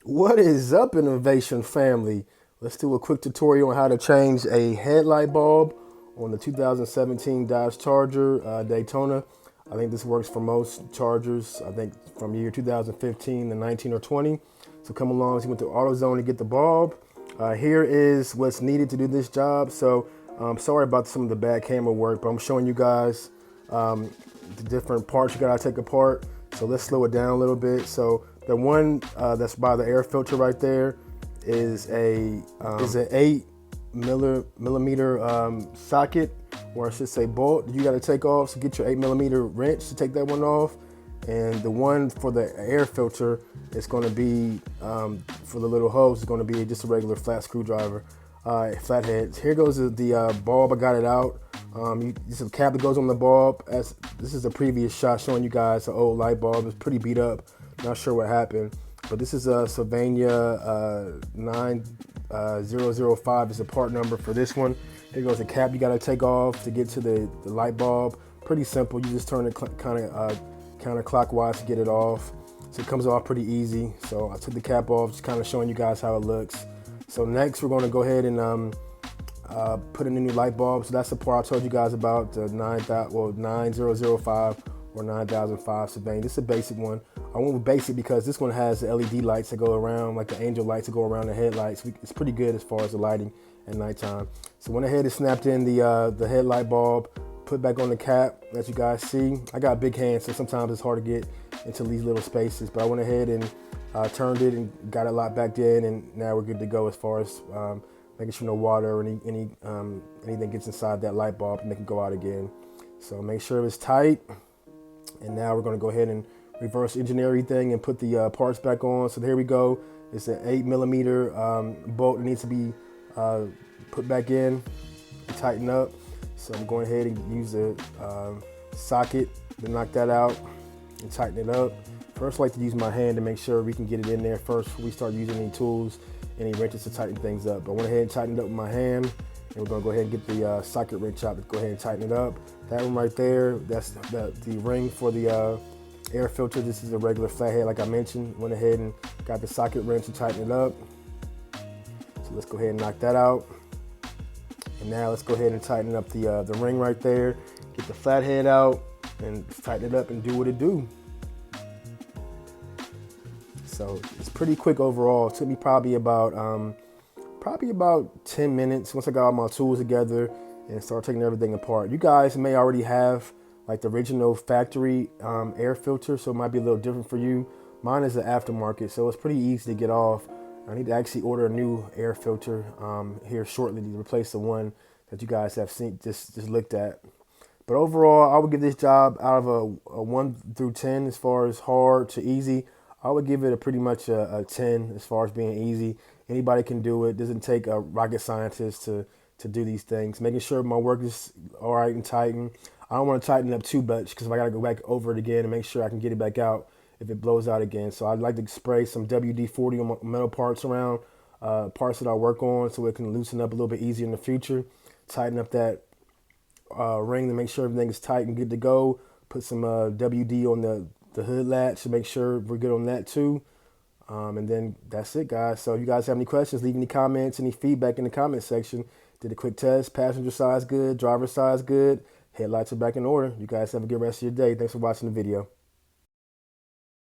What is up, innovation family? Let's do a quick tutorial on how to change a headlight bulb on the 2017 Dodge Charger Daytona. I think this works for most Chargers, I think from year 2015 to 19 or 20. So come along, so you went to AutoZone to get the bulb. Here is what's needed to do this job. So sorry about some of the bad camera work, but I'm showing you guys the different parts you gotta take apart. So let's slow it down a little bit. So the one that's by the air filter right there is an 8 millimeter socket, or I should say bolt, that you got to take off. So get your 8 millimeter wrench to take that one off. And the one for the air filter is going to be for the little hose is going to be just a regular flat screwdriver, flathead. Here goes the bulb. I got it out. This is a cap that goes on the bulb. As this is a previous shot showing you guys an old light bulb. It's pretty beat up. Not sure what happened, but this is a Sylvania 9005 is a part number for this one. Here goes the cap you got to take off to get to the light bulb. Pretty simple. You just turn it kind of counterclockwise to get it off. So it comes off pretty easy. So I took the cap off, just kind of showing you guys how it looks. So next we're going to go ahead and put in a new light bulb. So that's the part I told you guys about, the 9005 or 9005 Sylvania. This is a basic one. I went with basic because this one has the LED lights that go around, like the angel lights that go around the headlights. It's pretty good as far as the lighting at nighttime. So went ahead and snapped in the headlight bulb, put back on the cap. As you guys see, I got big hands, so sometimes it's hard to get into these little spaces, but I went ahead and turned it and got it locked back in, and now we're good to go as far as making sure no water or anything gets inside that light bulb and it can go out again. So make sure it's tight. And now we're going to go ahead and reverse engineer everything and put the parts back on. So here we go. It's an 8 millimeter bolt that needs to be put back in and tighten up. So I'm going ahead and use the socket to knock that out and tighten it up. First, I like to use my hand to make sure we can get it in there first before we start using any tools, any wrenches to tighten things up. But I went ahead and tightened it up with my hand. And we're gonna go ahead and get the socket wrench out to go ahead and tighten it up. That one right there, that's the ring for the air filter. This is a regular flathead, like I mentioned. Went ahead and got the socket wrench to tighten it up. So let's go ahead and knock that out. And now let's go ahead and tighten up the ring right there. Get the flathead out and tighten it up and do what it do. So it's pretty quick overall. It took me probably about 10 minutes once I got all my tools together and start taking everything apart. You guys may already have like the original factory air filter, so it might be a little different for you. Mine is an aftermarket, so it's pretty easy to get off. I need to actually order a new air filter here shortly to replace the one that you guys have seen just looked at. But overall, I would give this job out of a 1 through 10 as far as hard to easy. I would give it a pretty much a 10 as far as being easy. Anybody can do it. Doesn't take a rocket scientist to do these things. Making sure my work is all right and tightened. I don't want to tighten it up too much because if I got to go back over it again and make sure I can get it back out if it blows out again. So I'd like to spray some WD-40 on my metal parts around parts that I work on so it can loosen up a little bit easier in the future. Tighten up that ring to make sure everything is tight and good to go. Put some WD on the hood latch to make sure we're good on that too. And then that's it, guys. So if you guys have any questions, leave any comments, any feedback in the comment section. Did a quick test. Passenger side good, driver side good. Headlights are back in order. You guys have a good rest of your day. Thanks for watching the video.